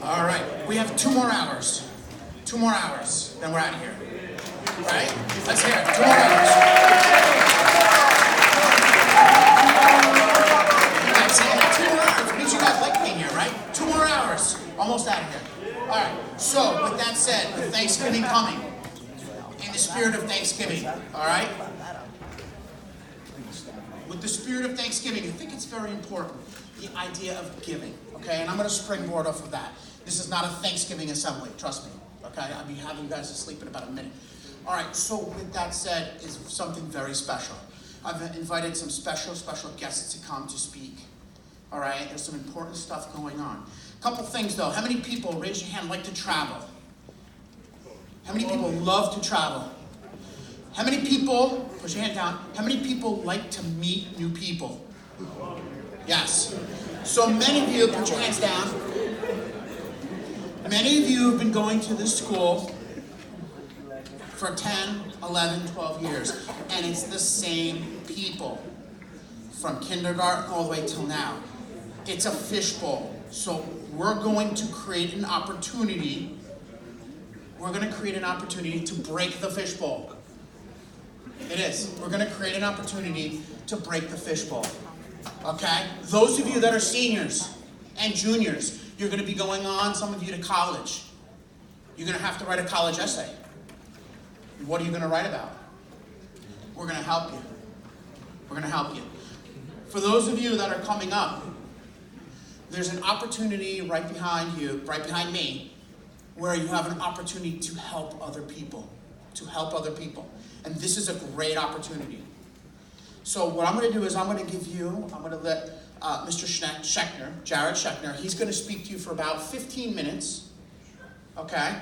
All right, we have 2 more hours. 2 more hours, then we're out of here. Right? Let's hear it. 2 more hours. That's it. 2 more hours. It means you guys like being here, right? 2 more hours. Almost out of here. All right. So, with that said, with Thanksgiving coming, in the spirit of Thanksgiving, all right? With the spirit of Thanksgiving, I think it's very important, the idea of giving, okay? And I'm going to springboard off of that. This is not a Thanksgiving assembly, trust me, okay? I'll be having you guys asleep in about a minute. All right, so with that said, is something very special. I've invited some special guests to come to speak, all right? There's some important stuff going on. A couple things, though. How many people, raise your hand, like to travel? How many people love to travel? How many people, put your hand down, how many people like to meet new people? Yes. So many of you, put your hands down. Many of you have been going to this school for 10, 11, 12 years, and it's the same people from kindergarten all the way till now. It's a fishbowl. So we're going to create an opportunity. We're going to create an opportunity to break the fishbowl. It is. We're going to create an opportunity to break the fishbowl. Okay? Those of you that are seniors and juniors, you're going to be going on, some of you, to college. You're going to have to write a college essay. What are you going to write about? We're going to help you. We're going to help you. For those of you that are coming up, there's an opportunity right behind you, right behind me, where you have an opportunity to help other people. To help other people. And this is a great opportunity. So what I'm going to do is I'm going to let Mr. Schechner, Jared Schechner, he's going to speak to you for about 15 minutes. Okay?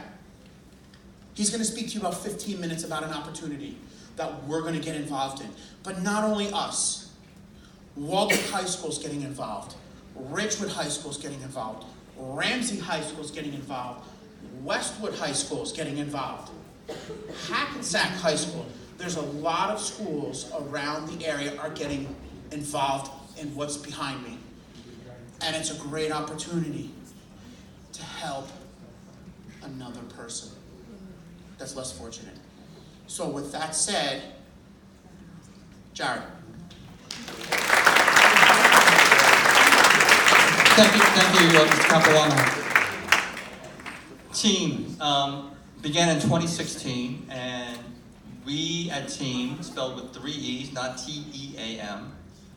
He's going to speak to you about 15 minutes about an opportunity that we're going to get involved in. But not only us. Walden High School's getting involved. Ridgewood High School's getting involved. Ramsey High School's getting involved. Westwood High School's getting involved. Hackensack High School. There's a lot of schools around the area are getting involved in what's behind me. And it's a great opportunity to help another person that's less fortunate. So with that said, Jared. Thank you, Mr. Capuano. TEEM began in 2016, and we at TEEM, spelled with 3 E's, not T-E-A-M,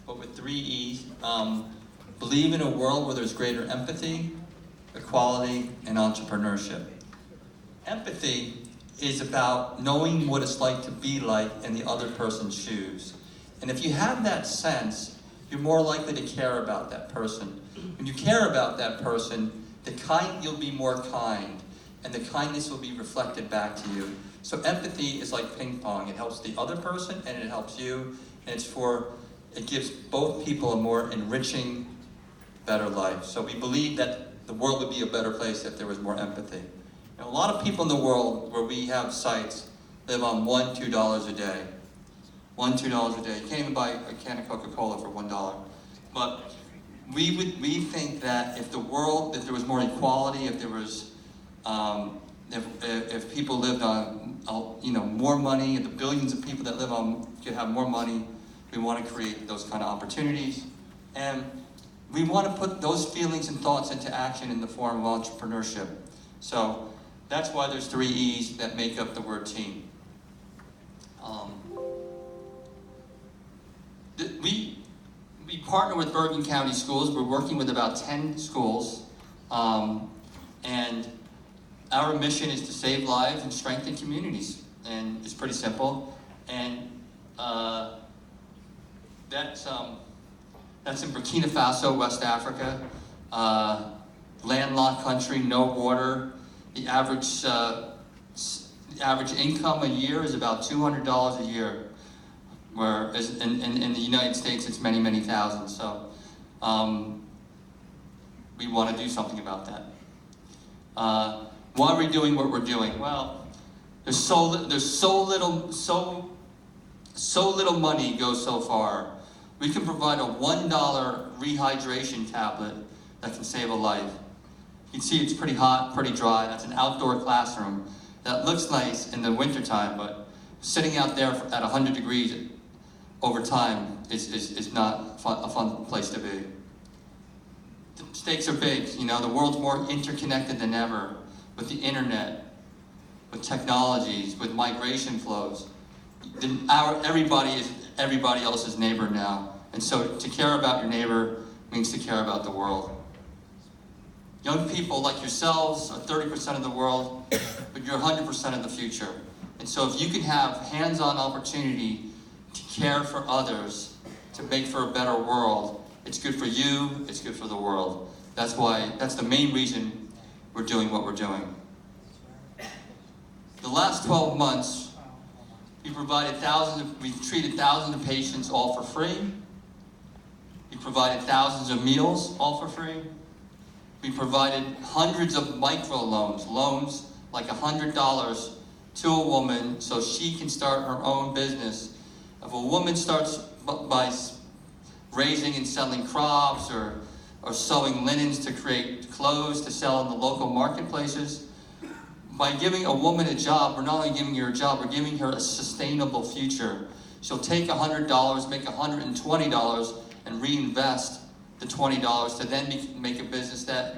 but with 3 E's, believe in a world where there's greater empathy, equality, and entrepreneurship. Empathy is about knowing what it's like to be like in the other person's shoes. And if you have that sense, you're more likely to care about that person. When you care about that person, you'll be more kind, and the kindness will be reflected back to you. So empathy is like ping pong. It helps the other person, and it helps you, and it gives both people a more enriching, better life. So we believe that the world would be a better place if there was more empathy. And a lot of people in the world where we have sites live on $1, $2 a day. $1, $2 a day. You can't even buy a can of Coca-Cola for $1. But we think that if there was more equality, if there was, if people lived on, more money, and the billions of people that live on could have more money, we want to create those kind of opportunities, and we want to put those feelings and thoughts into action in the form of entrepreneurship. So that's why there's 3 E's that make up the word TEEM. We partner with Bergen County Schools. We're working with about 10 schools, and our mission is to save lives and strengthen communities. And it's pretty simple. And that's in Burkina Faso, West Africa. Landlocked country, no water. The average income a year is about $200 a year. Whereas in the United States, it's many, many thousands. So we want to do something about that. Why are we doing what we're doing? Well, there's so little money goes so far. We can provide a $1 rehydration tablet that can save a life. You can see it's pretty hot, pretty dry. That's an outdoor classroom that looks nice in the wintertime, but sitting out there at 100 degrees over time is not a fun place to be. The stakes are big. You know, the world's more interconnected than ever with the internet, with technologies, with migration flows. Everybody is everybody else's neighbor now. And so to care about your neighbor means to care about the world. Young people like yourselves are 30% of the world, but you're 100% of the future. And so if you can have hands-on opportunity to care for others, to make for a better world, it's good for you, it's good for the world. That's the main reason we're doing what we're doing. The last 12 months, we've treated thousands of patients all for free. We provided thousands of meals all for free. We provided hundreds of microloans, loans like $100 to a woman so she can start her own business. If a woman starts by raising and selling crops or sewing linens to create clothes to sell in the local marketplaces, by giving a woman a job, we're not only giving her a job, we're giving her a sustainable future. She'll take $100, make $120, and reinvest the $20 to then make a business that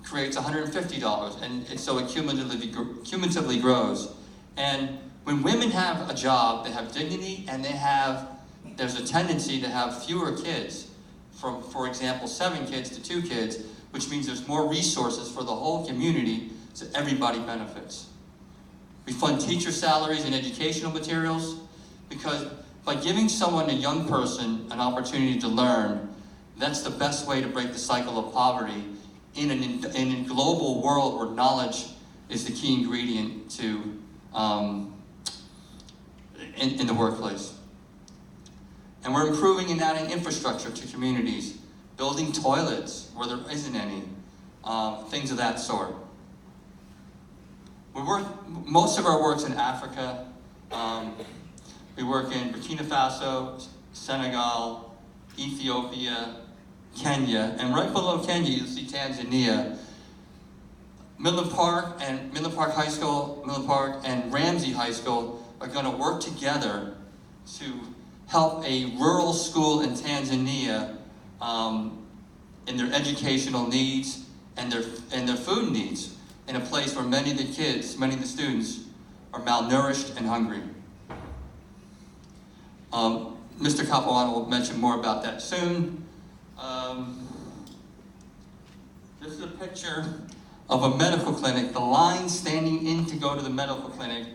creates $150, and so it cumulatively grows. And when women have a job, they have dignity, and there's a tendency to have fewer kids, from, for example, 7 kids to 2 kids, which means there's more resources for the whole community, so everybody benefits. We fund teacher salaries and educational materials, because by giving someone, a young person, an opportunity to learn, that's the best way to break the cycle of poverty in a global world where knowledge is the key ingredient to in the workplace. And we're improving and adding infrastructure to communities, building toilets where there isn't any, things of that sort. Most of our work's in Africa. We work in Burkina Faso, Senegal, Ethiopia, Kenya, and right below Kenya you'll see Tanzania. Midland Park High School, Midland Park and Ramsey High School are going to work together to help a rural school in Tanzania in their educational needs and their food needs, in a place where many of the students are malnourished and hungry. Mr. Capuano will mention more about that soon. This is a picture of a medical clinic, the line standing in to go to the medical clinic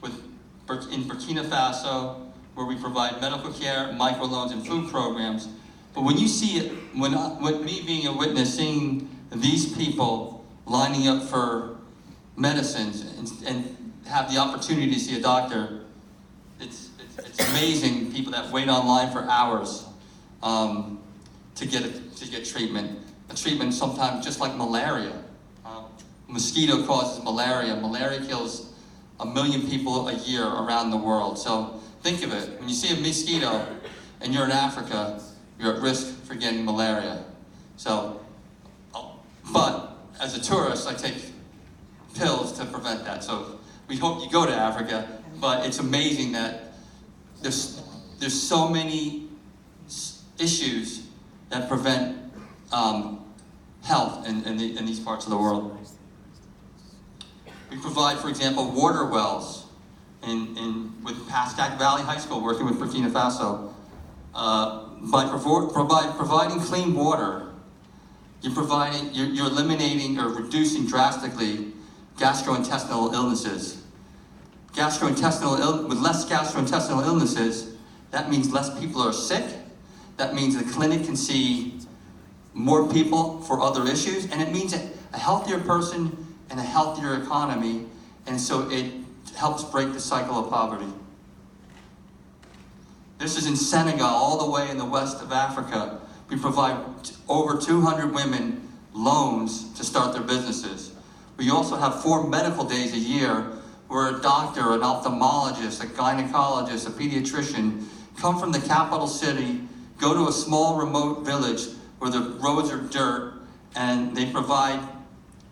in Burkina Faso, where we provide medical care, microloans, and food programs. But when you see it, with me being a witness, seeing these people lining up for medicines and have the opportunity to see a doctor, it's amazing. People that wait online for hours to get treatment. A treatment sometimes just like malaria. Mosquito causes malaria. Malaria kills 1 million people a year around the world. So think of it. When you see a mosquito and you're in Africa, you're at risk for getting malaria. So, but as a tourist, I take pills to prevent that. So we hope you go to Africa, but it's amazing that there's so many issues that prevent health in these parts of the world. We provide, for example, water wells with Pascack Valley High School, working with Burkina Faso. By providing clean water, you're eliminating or reducing drastically gastrointestinal illnesses. With less gastrointestinal illnesses, that means less people are sick. That means the clinic can see more people for other issues, and it means a healthier person and a healthier economy, and so it helps break the cycle of poverty. This is in Senegal, all the way in the west of Africa. We provide over 200 women loans to start their businesses. We also have 4 medical days a year where a doctor, an ophthalmologist, a gynecologist, a pediatrician come from the capital city, go to a small remote village where the roads are dirt, and they provide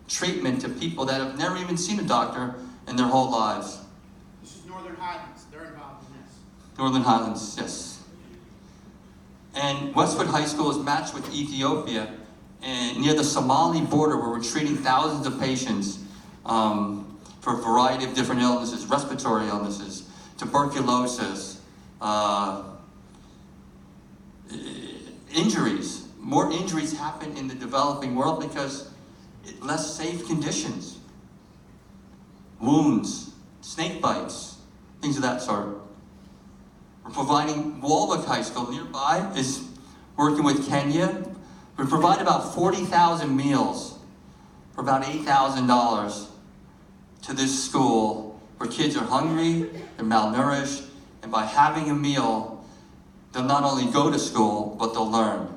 treatment to people that have never even seen a doctor in their whole lives. This is Northern Highlands. They're involved in this. Northern Highlands, yes. And Westwood High School is matched with Ethiopia and near the Somali border, where we're treating thousands of patients for a variety of different illnesses, respiratory illnesses, tuberculosis, injuries. More injuries happen in the developing world because less safe conditions. Wounds, snake bites, things of that sort. We're providing, Walwick High School nearby is working with Kenya. We provide about 40,000 meals for about $8,000 to this school where kids are hungry, they're malnourished, and by having a meal, they'll not only go to school, but they'll learn.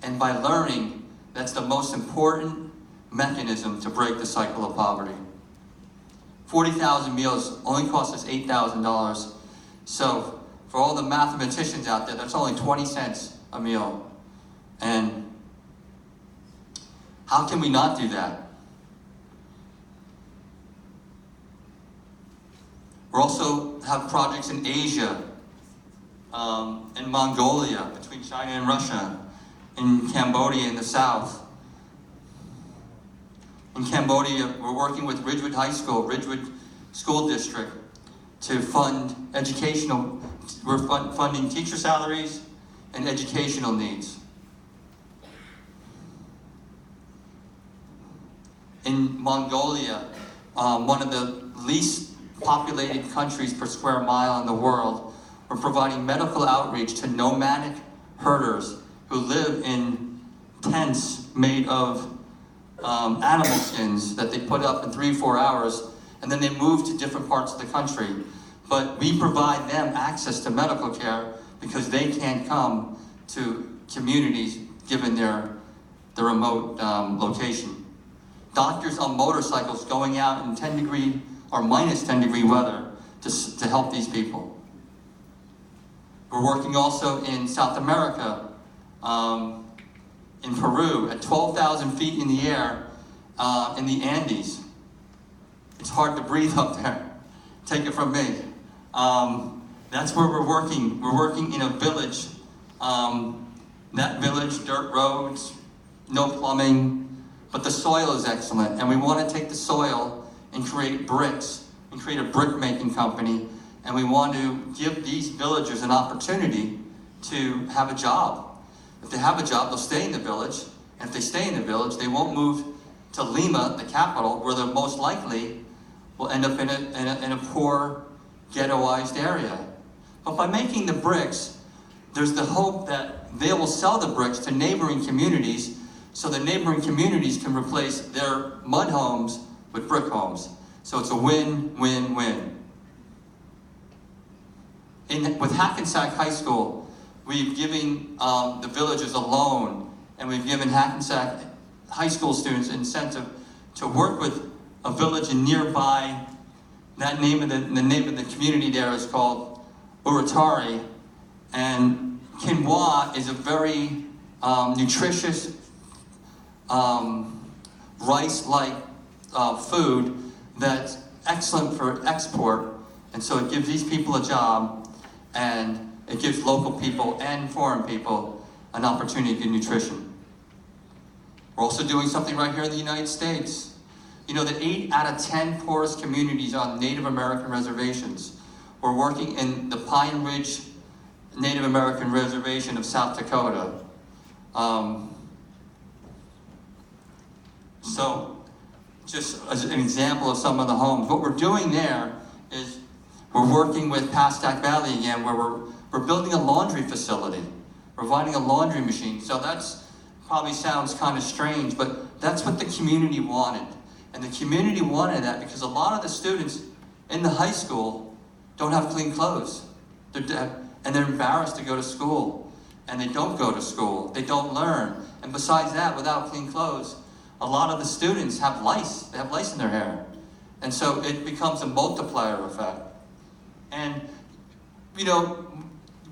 And by learning, that's the most important mechanism to break the cycle of poverty. 40,000 meals only cost us $8,000. So for all the mathematicians out there, that's only 20 cents a meal. And how can we not do that? We also have projects in Asia, in Mongolia, between China and Russia, in Cambodia in the south. In Cambodia, we're working with Ridgewood High School, Ridgewood School District, to fund educational, we're funding teacher salaries and educational needs. In Mongolia, one of the least populated countries per square mile in the world, we're providing medical outreach to nomadic herders who live in tents made of animal skins that they put up in 3 or 4 hours, and then they move to different parts of the country. But we provide them access to medical care because they can't come to communities given their remote location. Doctors on motorcycles going out in 10 degree or minus 10 degree weather to help these people. We're working also in South America, in Peru, at 12,000 feet in the air, in the Andes. It's hard to breathe up there. Take it from me. That's where we're working. We're working in a village. That village, dirt roads, no plumbing, but the soil is excellent. And we want to take the soil and create bricks, and create a brick making company. And we want to give these villagers an opportunity to have a job. If they have a job, they'll stay in the village. And if they stay in the village, they won't move to Lima, the capital, where they're most likely will end up in a poor, ghettoized area. But by making the bricks, there's the hope that they will sell the bricks to neighboring communities, so the neighboring communities can replace their mud homes with brick homes. So it's a win-win-win. With Hackensack High School, we've given the villagers a loan, and we've given Hackensack High School students an incentive to work with a village in nearby. That name of the name of the community there is called Uratari, and quinoa is a very nutritious rice-like food that's excellent for export, and so it gives these people a job, and it gives local people and foreign people an opportunity to get nutrition. We're also doing something right here in the United States. You know that 8 out of 10 poorest communities on Native American reservations. We're working in the Pine Ridge Native American Reservation of South Dakota. So, just as an example of some of the homes, what we're doing there is we're working with Pastack Valley again, where we're building a laundry facility, providing a laundry machine. So that's probably sounds kind of strange, but that's what the community wanted. And the community wanted that because a lot of the students in the high school don't have clean clothes. And they're embarrassed to go to school. And they don't go to school. They don't learn. And besides that, without clean clothes, a lot of the students have lice. They have lice in their hair. And so it becomes a multiplier effect. And, you know,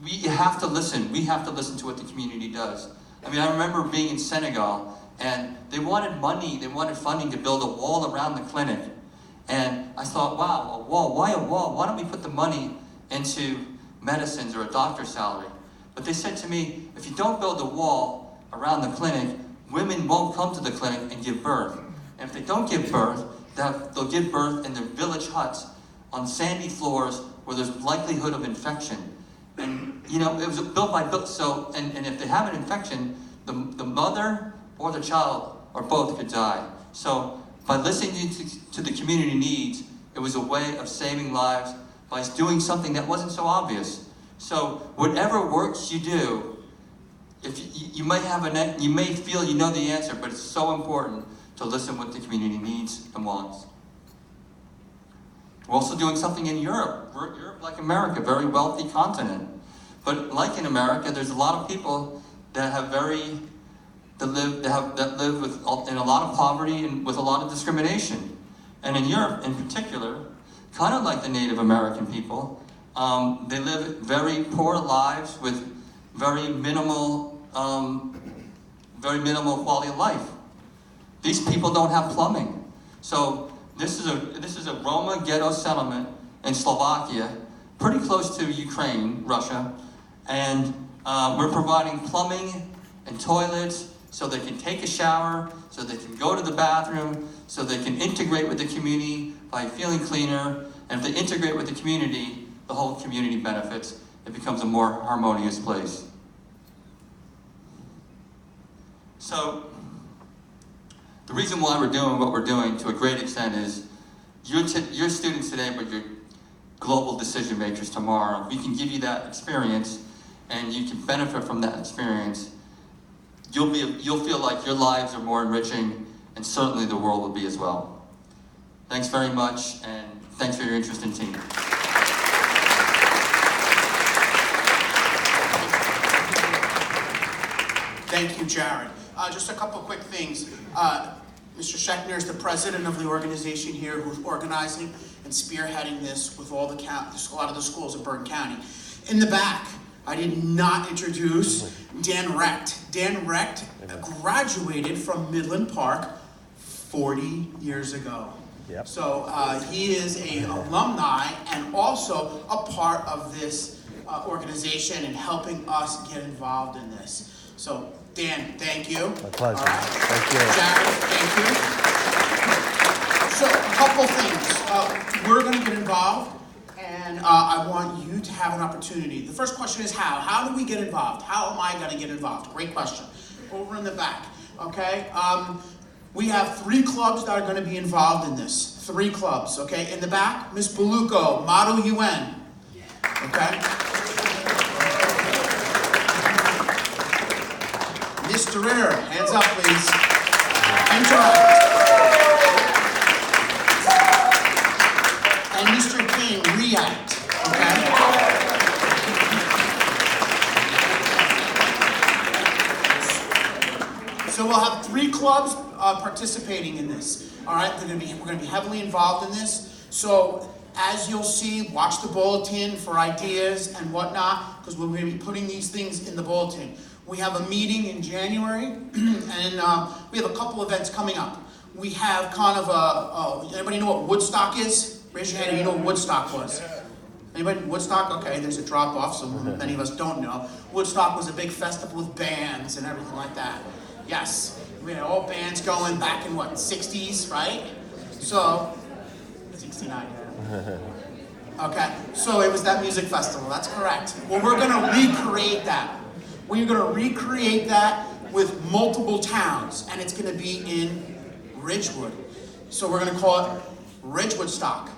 we have to listen. We have to listen to what the community does. I mean, I remember being in Senegal, And they wanted money, they wanted funding to build a wall around the clinic. And I thought, wow, a wall, why a wall? Why don't we put the money into medicines or a doctor's salary? But they said to me, if you don't build a wall around the clinic, women won't come to the clinic and give birth. And if they don't give birth, they'll give birth in their village huts on sandy floors where there's likelihood of infection. And it was built by, so, and if they have an infection, the mother or the child or both could die. So by listening to the community needs, it was a way of saving lives by doing something that wasn't so obvious. So whatever works you do, if you may feel you know the answer, but it's so important to listen what the community needs and wants. We're also doing something in Europe. Europe, like America, very wealthy continent. But like in America, there's a lot of people that live in a lot of poverty and with a lot of discrimination. And in Europe, in particular, kind of like the Native American people, they live very poor lives with very minimal quality of life. These people don't have plumbing. So this is a Roma ghetto settlement in Slovakia, pretty close to Ukraine, Russia, and we're providing plumbing and toilets so they can take a shower, so they can go to the bathroom, so they can integrate with the community by feeling cleaner. And if they integrate with the community, the whole community benefits. It becomes a more harmonious place. So the reason why we're doing what we're doing to a great extent is you're students today, but you're global decision makers tomorrow. We can give you that experience, and you can benefit from that experience. You'll feel like your lives are more enriching, and certainly the world will be as well. Thanks very much, and thanks for your interest in TEEEM. Thank you, Jared. Just a couple quick things. Mr. Schechner is the president of the organization here who's organizing and spearheading this with a lot of the schools in Bergen County. In the back, I did not introduce Dan Recht. Dan Recht graduated from Midland Park 40 years ago. Yep. So he is an alumni and also a part of this organization and helping us get involved in this. So Dan, thank you. My pleasure. Right. Thank you. Jared, thank you. So a couple things. We're going to get involved, and I want you to have an opportunity. The first question is how? How do we get involved? How am I going to get involved? Great question. Over in the back, okay? We have 3 clubs that are going to be involved in this. 3 clubs, okay? In the back, Ms. Beluco, Model UN, okay? Mr. Ritter, hands up, please. Interact. And Mr. King, react, okay? So we'll have 3 clubs participating in this. All right, we're going to be heavily involved in this. So as you'll see, watch the bulletin for ideas and whatnot, because we're going to be putting these things in the bulletin. We have a meeting in January, and we have a couple events coming up. We have kind of anybody know what Woodstock is? Raise your hand if you know what Woodstock was. Anybody? Woodstock? Okay, there's a drop off, so many of us don't know. Woodstock was a big festival with bands and everything like that. Yes, we had all bands going back in what, 60s, right? So, 69, yeah. Okay, so it was that music festival, that's correct. Well, we're gonna recreate that. We're going to recreate that with multiple towns, and it's going to be in Ridgewood. So we're going to call it Ridgewood Stock,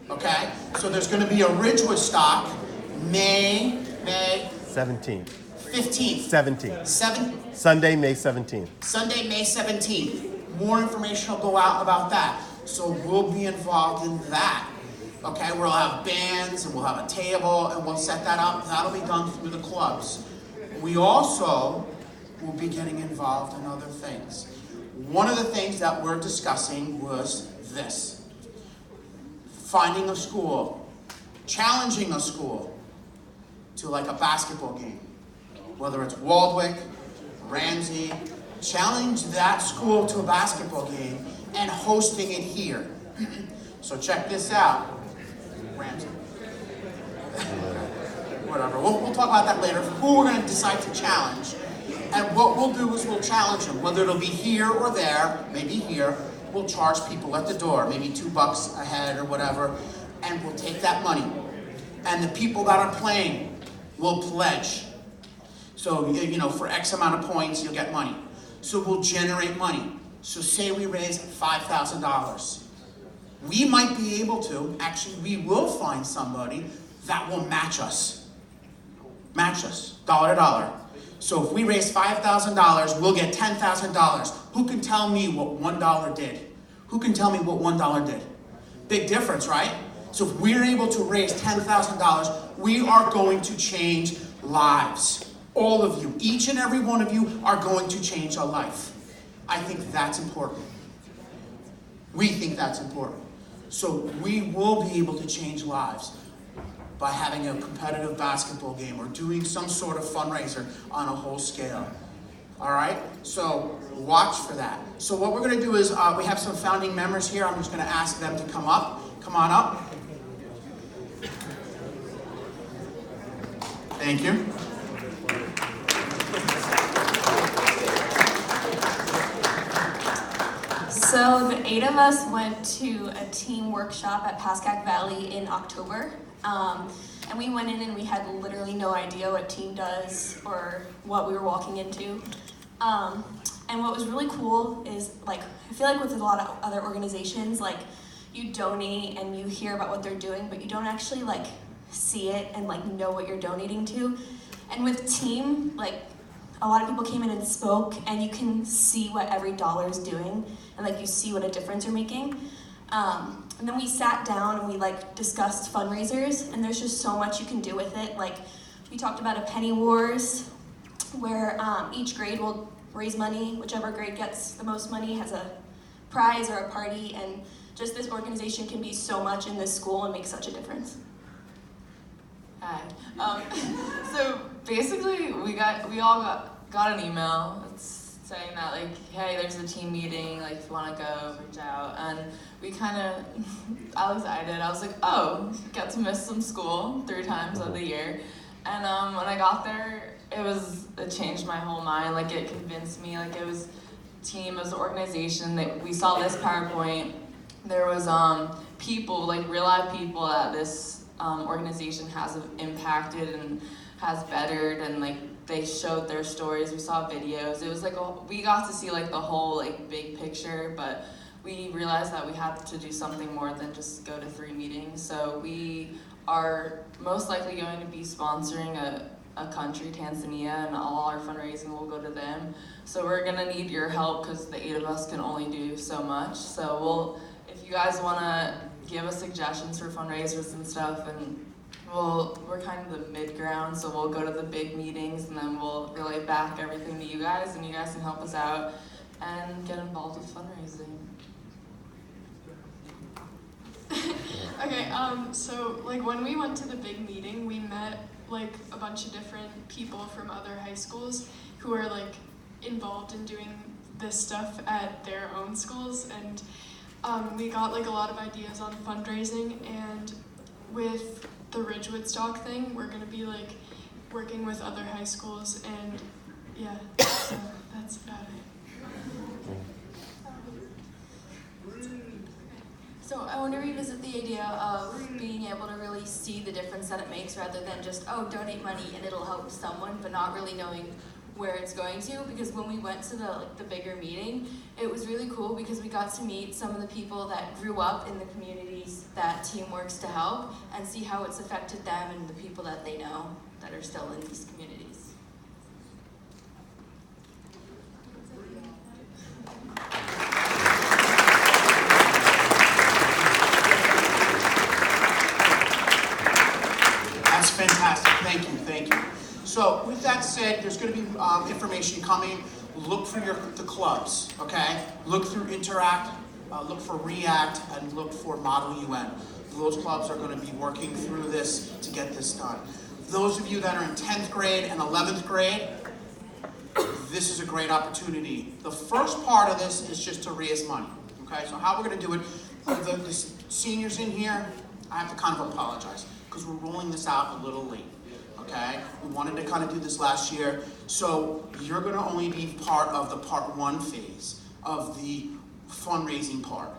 okay? So there's going to be a Ridgewood Stock May 17th. 15th. 17th. Sunday, May 17th. Sunday, May 17th. More information will go out about that. So we'll be involved in that. Okay, we'll have bands, and we'll have a table, and we'll set that up. That'll be done through the clubs. We also will be getting involved in other things. One of the things that we're discussing was this. Finding a school, challenging a school to like a basketball game. Whether it's Waldwick, Ramsey, challenge that school to a basketball game and hosting it here. So check this out. Ramsey. Whatever, we'll talk about that later, who we're gonna decide to challenge. And what we'll do is we'll challenge them, whether it'll be here or there, maybe here, we'll charge people at the door, maybe $2 a head or whatever, and we'll take that money. And the people that are playing will pledge. So, you know, for X amount of points, you'll get money. So we'll generate money. So say we raise $5,000. We might be able to, actually we will find somebody that will match us. Match us, dollar to dollar. So if we raise $5,000, we'll get $10,000. Who can tell me what $1 did? Who can tell me what $1 did? Big difference, right? So if we're able to raise $10,000, we are going to change lives. All of you, each and every one of you are going to change a life. I think that's important. We think that's important. So we will be able to change lives by having a competitive basketball game or doing some sort of fundraiser on a whole scale. All right, so watch for that. So what we're gonna do is, we have some founding members here. I'm just gonna ask them to come up. Come on up. Thank you. So the 8 of us went to a team workshop at Pascack Valley in October. And we went in and we had literally no idea what TEEM does or what we were walking into. And what was really cool is, like, I feel like with a lot of other organizations, like, you donate and you hear about what they're doing, but you don't actually, like, see it and, like, know what you're donating to. And with TEEM, like, a lot of people came in and spoke, and you can see what every dollar is doing, and, like, you see what a difference you're making. And then we sat down and we, like, discussed fundraisers, and there's just so much you can do with it. Like, we talked about a penny wars, where each grade will raise money. Whichever grade gets the most money has a prize or a party, and just this organization can be so much in this school and make such a difference. Hi. So basically, we all got an email saying that, like, hey, there's a team meeting, like, if you want to go, reach out. And we kind of, I was excited. I was like, oh, get to miss some school 3 times of the year. And when I got there, it changed my whole mind. Like, it convinced me, like, it was TEEM, it was an organization that we saw this PowerPoint. There was people, like, real life people that this organization has impacted and has bettered, and, like, they showed their stories. We saw videos. It was like we got to see, like, the whole, like, big picture, but we realized that we had to do something more than just go to 3 meetings. So we are most likely going to be sponsoring a country, Tanzania, and all our fundraising will go to them. So we're gonna need your help because the 8 of us can only do so much. So if you guys wanna give us suggestions for fundraisers and stuff, and we're kind of the mid-ground, so we'll go to the big meetings and then we'll relay back everything to you guys, and you guys can help us out and get involved with fundraising. Okay, so, like, when we went to the big meeting, we met, like, a bunch of different people from other high schools who are, like, involved in doing this stuff at their own schools, and we got, like, a lot of ideas on fundraising. And with the Ridge Woodstock thing, we're gonna be, like, working with other high schools, and yeah, so that's about it. So I want to revisit the idea of being able to really see the difference that it makes, rather than just, oh, donate money and it'll help someone, but not really knowing where it's going to. Because when we went to the bigger meeting, it was really cool because we got to meet some of the people that grew up in the communities that TEEM works to help, and see how it's affected them and the people that they know that are still in these communities. That's fantastic. Thank you. So with that said, there's going to be information coming. Look for the clubs, okay? Look through Interact, look for React, and look for Model UN. Those clubs are going to be working through this to get this done. Those of you that are in 10th grade and 11th grade, this is a great opportunity. The first part of this is just to raise money. Okay, so how we're going to do it, the seniors in here, I have to kind of apologize because we're rolling this out a little late. Okay, we wanted to kind of do this last year, so you're going to only be part of the part 1 phase of the fundraising part.